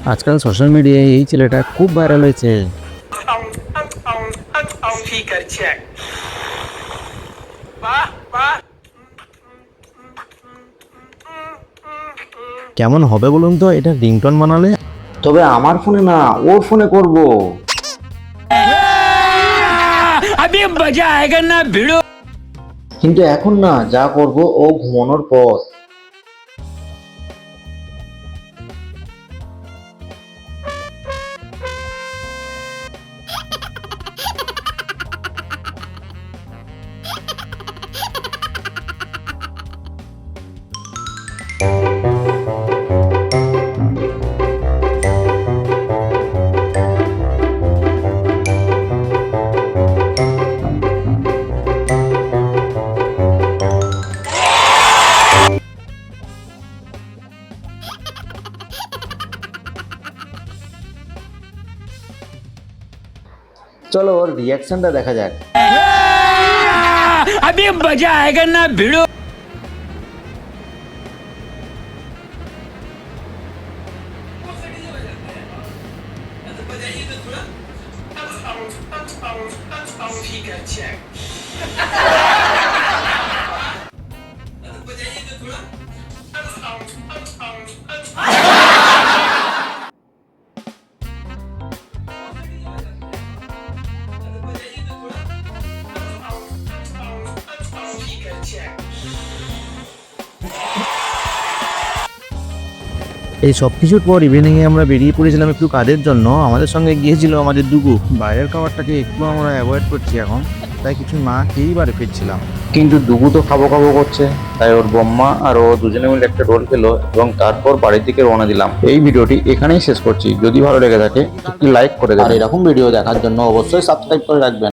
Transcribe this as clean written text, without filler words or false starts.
আজকাল সোশ্যাল মিডিয়ায় এই ছেলেটা খুব ভাইরাল হয়েছে। কেমন হবে বলুন তো এটা রিংটোন বানালে? তবে আমার ফোনে না, ওর ফোনে করব। কিন্তু এখন না, যা করব ও ঘুমানোর পর। চলো ওর রিয়াকশনটা দেখা যাক। अभी मजा आएगा ना भिड़ो। এই সব কিছুর পর ইভিনিংয়ে আমরা বেরিয়ে পড়েছিলাম একটু কাজের জন্য। আমাদের সঙ্গে গিয়েছিল আমাদের দুগু। বাইরের খাবারটাকে একটু আমরা অ্যাভয়েড করছি এখন, তাই কিছু না খেয়েই বাড়ি ফিরছিলাম। কিন্তু দুগু তো খাবো খাবো করছে, তাই ওর বম্মা আর ও দুজনে মিলে একটা রোল খেলো এবং তারপর বাড়ির দিকে রওনা দিলাম। এই ভিডিওটি এখানেই শেষ করছি। যদি ভালো লেগে থাকে একটি লাইক করে দেবেন। আর এরকম ভিডিও দেখার জন্য অবশ্যই সাবস্ক্রাইব করে রাখবেন।